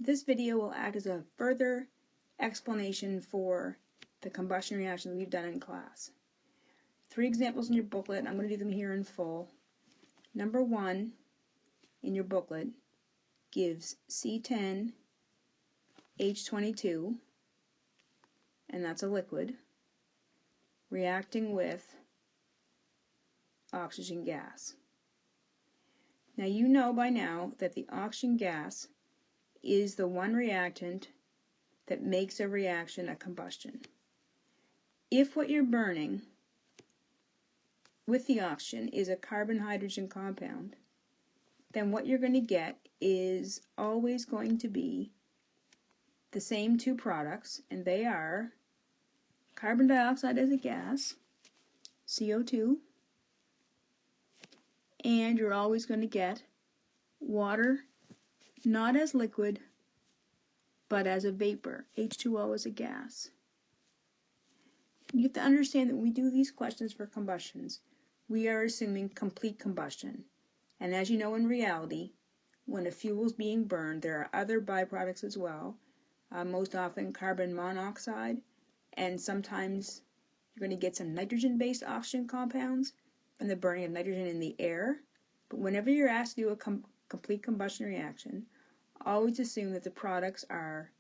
This video will act as a further explanation for the combustion reaction that we've done in class. 3 examples in your booklet. I'm going to do them here in full. Number 1 in your booklet gives C10H22, and that's a liquid, reacting with oxygen gas. Now you know by now that the oxygen gas is the one reactant that makes a reaction a combustion. If what you're burning with the oxygen is a carbon-hydrogen compound, then what you're going to get is always going to be the same 2 products, and they are carbon dioxide as a gas, CO2, and you're always going to get water, not as liquid, but as a vapor, H2O as a gas. You have to understand that when we do these questions for combustions, we are assuming complete combustion. And as you know, in reality, when a fuel is being burned, there are other byproducts as well, most often carbon monoxide, and sometimes you're going to get some nitrogen-based oxygen compounds from the burning of nitrogen in the air. But whenever you're asked to do a complete combustion reaction, always assume that the products are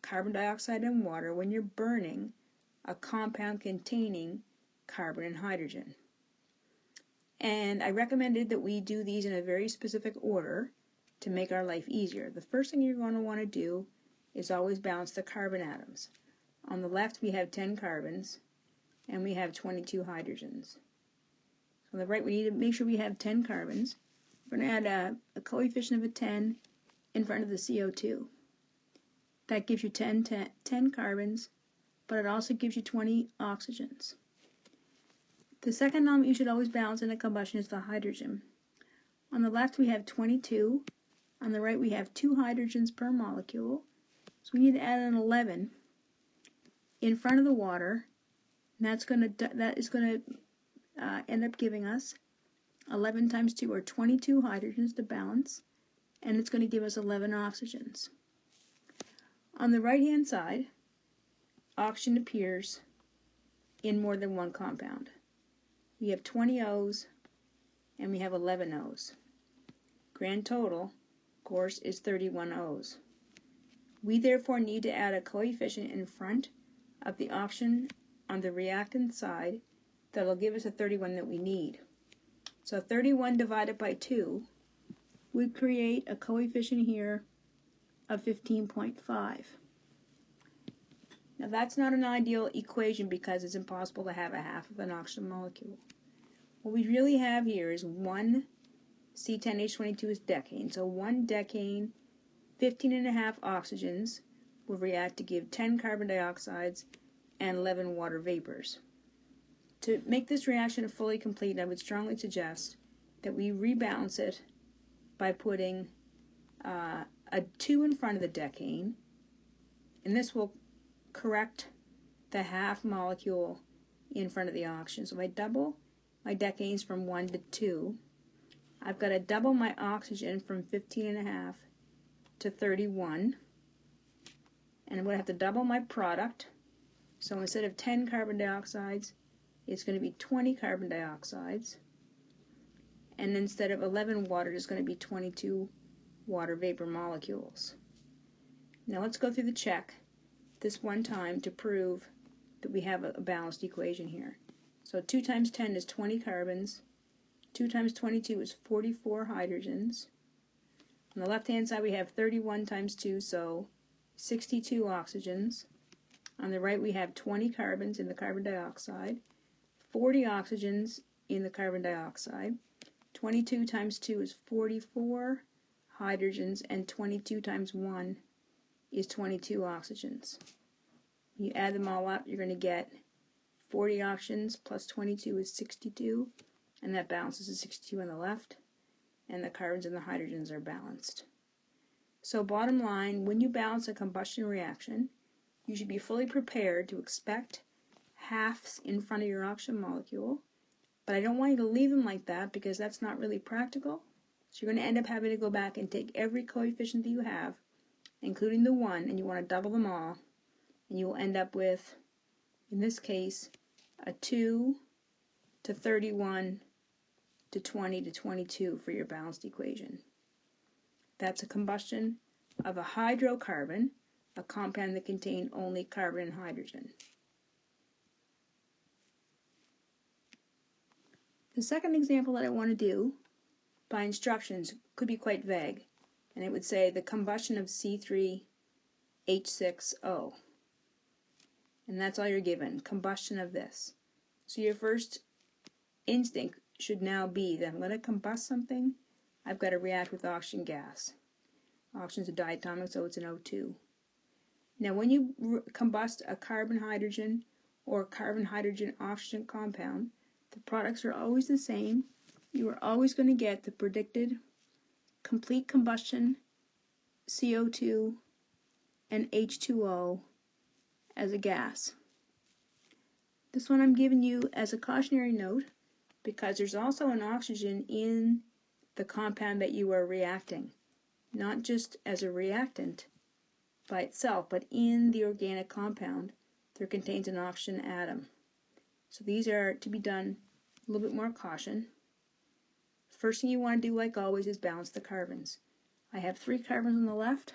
carbon dioxide and water when you're burning a compound containing carbon and hydrogen. And I recommended that we do these in a very specific order to make our life easier. The first thing you're going to want to do is always balance the carbon atoms. On the left we have 10 carbons and we have 22 hydrogens. On the right we need to make sure we have 10 carbons. We're going to add a coefficient of a 10 in front of the CO2. That gives you 10 carbons, but it also gives you 20 oxygens. The second element you should always balance in a combustion is the hydrogen. On the left we have 22, on the right we have 2 hydrogens per molecule, so we need to add an 11 in front of the water, and that is going to end up giving us 11 times 2 or 22 hydrogens to balance, and it's going to give us 11 oxygens. On the right hand side, oxygen appears in more than one compound. We have 20 O's and we have 11 O's. Grand total, of course, is 31 O's. We therefore need to add a coefficient in front of the oxygen on the reactant side that will give us a 31 that we need. So 31 divided by 2 would create a coefficient here of 15.5. Now that's not an ideal equation because it's impossible to have a half of an oxygen molecule. What we really have here is 1 C10H22 is decane. So 1 decane, 15.5 oxygens will react to give 10 carbon dioxides and 11 water vapors. To make this reaction fully complete, I would strongly suggest that we rebalance it by putting a 2 in front of the decane, and this will correct the half molecule in front of the oxygen. So if I double my decanes from 1 to 2, I've got to double my oxygen from 15.5 to 31, and I'm going to have to double my product. So instead of 10 carbon dioxides, it's going to be 20 carbon dioxides, and instead of 11 water, it's going to be 22 water vapor molecules. Now let's go through the check this one time to prove that we have a balanced equation here. So 2 times 10 is 20 carbons, 2 times 22 is 44 hydrogens. On the left hand side we have 31 times 2, so 62 oxygens. On the right we have 20 carbons in the carbon dioxide, 40 oxygens in the carbon dioxide. 22 times 2 is 44 hydrogens, and 22 times 1 is 22 oxygens. When you add them all up, you're going to get 40 oxygens plus 22 is 62, and that balances to 62 on the left, and the carbons and the hydrogens are balanced. So bottom line, when you balance a combustion reaction, you should be fully prepared to expect halves in front of your oxygen molecule, but I don't want you to leave them like that because that's not really practical. So you're going to end up having to go back and take every coefficient that you have including the 1, and you want to double them all, and you will end up with, in this case, a 2 to 31 to 20 to 22 for your balanced equation. That's a combustion of a hydrocarbon, a compound that contains only carbon and hydrogen. The second example that I want to do by instructions could be quite vague, and it would say the combustion of C3H6O. And that's all you're given, combustion of this. So your first instinct should now be that I'm going to combust something, I've got to react with oxygen gas. Oxygen's a diatomic, so it's an O2. Now when you combust a carbon-hydrogen or carbon-hydrogen-oxygen compound, the products are always the same. You are always going to get the predicted complete combustion CO2 and H2O as a gas. This one I'm giving you as a cautionary note because there's also an oxygen in the compound that you are reacting, not just as a reactant by itself, but in the organic compound there contains an oxygen atom. So these are to be done a little bit more caution. First thing you want to do, like always, is balance the carbons. I have 3 carbons on the left.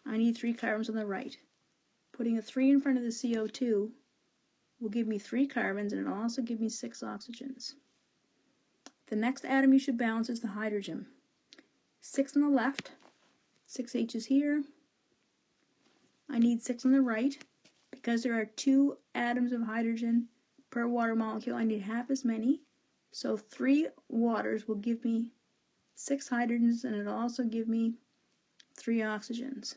I need 3 carbons on the right. Putting a 3 in front of the CO2 will give me 3 carbons, and it'll also give me 6 oxygens. The next atom you should balance is the hydrogen. 6 on the left, 6 H's here. I need 6 on the right. Because there are 2 atoms of hydrogen per water molecule, I need half as many. So 3 waters will give me 6 hydrogens, and it'll also give me 3 oxygens.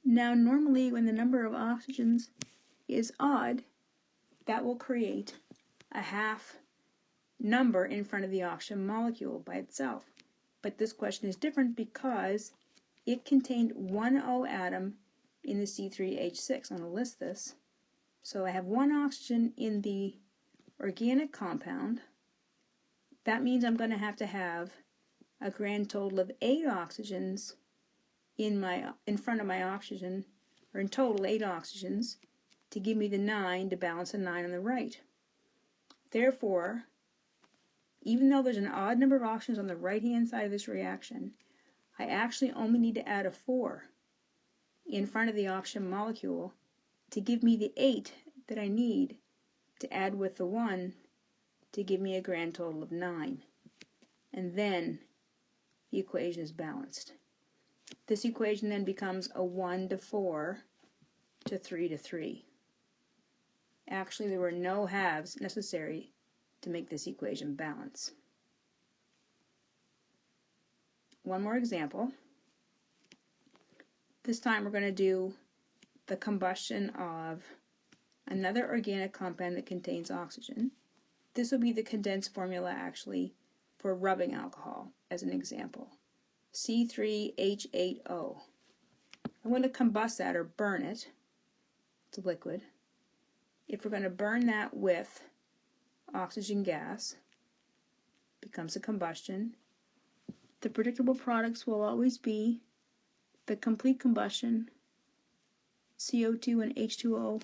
Now normally when the number of oxygens is odd, that will create a half number in front of the oxygen molecule by itself. But this question is different because it contained 1 O atom in the C3H6. I'm going to list this. So I have 1 oxygen in the organic compound. That means I'm going to have a grand total of 8 oxygens in front of my oxygen, or in total 8 oxygens, to give me the 9 to balance the 9 on the right. Therefore, even though there's an odd number of oxygens on the right-hand side of this reaction, I actually only need to add a 4 in front of the oxygen molecule to give me the 8 that I need to add with the 1 to give me a grand total of 9. And then the equation is balanced. This equation then becomes a 1 to 4 to 3 to 3. Actually, there were no halves necessary to make this equation balance. One more example. This time we're going to do the combustion of another organic compound that contains oxygen. This will be the condensed formula actually for rubbing alcohol as an example. C3H8O. I'm going to combust that or burn it. It's a liquid. If we're going to burn that with oxygen gas, it becomes a combustion. The predictable products will always be the complete combustion, CO2 and H2O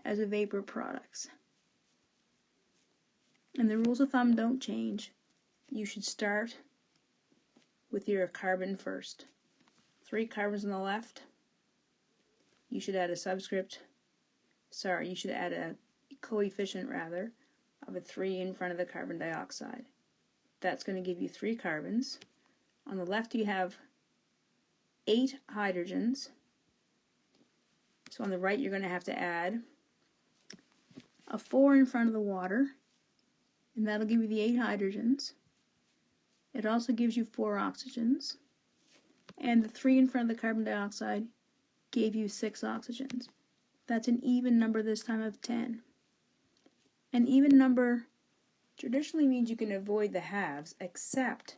as a vapor products. And the rules of thumb don't change. You should start with your carbon first. 3 carbons on the left. You should add a coefficient of a 3 in front of the carbon dioxide. That's going to give you 3 carbons. On the left you have 8 hydrogens. So on the right you're going to have to add a 4 in front of the water, and that'll give you the 8 hydrogens. It also gives you 4 oxygens, and the 3 in front of the carbon dioxide gave you 6 oxygens. That's an even number this time of 10. An even number traditionally means you can avoid the halves, except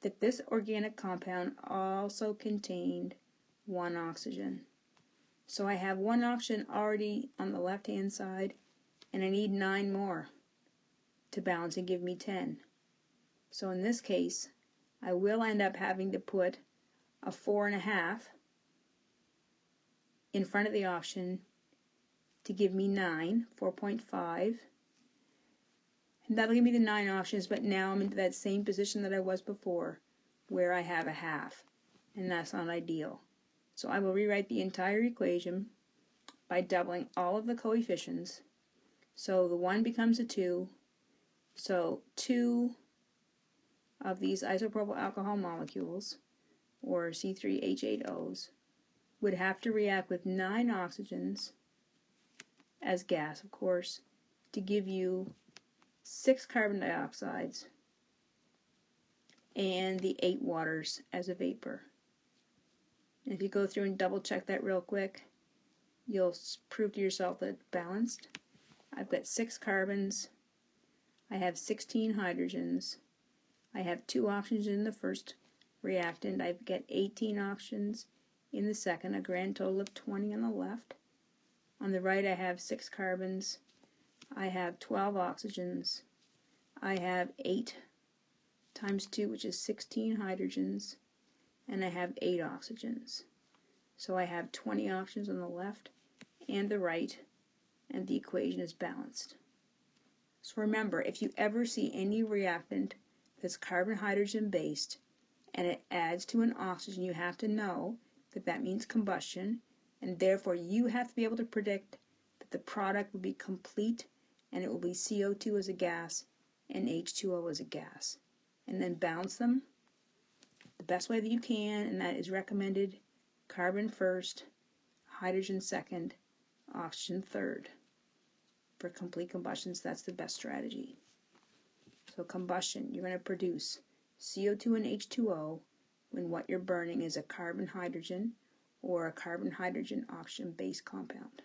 that this organic compound also contained 1 oxygen. So I have 1 oxygen already on the left-hand side, and I need 9 more to balance and give me 10. So in this case, I will end up having to put a 4.5 in front of the oxygen to give me 9, 4.5. And that'll give me the 9 oxygens, but now I'm into that same position that I was before, where I have a half, and that's not ideal. So I will rewrite the entire equation by doubling all of the coefficients. So the 1 becomes a 2, so 2 of these isopropyl alcohol molecules, or C3H8Os, would have to react with 9 oxygens, as gas of course, to give you 6 carbon dioxides and the 8 waters as a vapor. And if you go through and double check that real quick, you'll prove to yourself that it's balanced. I've got 6 carbons, I have 16 hydrogens, I have 2 oxygens in the first reactant, I've got 18 oxygens in the second, a grand total of 20 on the left. On the right I have 6 carbons, I have 12 oxygens, I have 8 times 2, which is 16 hydrogens, and I have 8 oxygens. So I have 20 oxygens on the left and the right, and the equation is balanced. So remember, if you ever see any reactant that's carbon-hydrogen based and it adds to an oxygen, you have to know that that means combustion, and therefore you have to be able to predict that the product will be complete and it will be CO2 as a gas and H2O as a gas. And then balance them the best way that you can, and that is recommended: carbon first, hydrogen second, oxygen third. For complete combustions, that's the best strategy. So combustion, you're going to produce CO2 and H2O when what you're burning is a carbon-hydrogen or a carbon-hydrogen oxygen-based compound.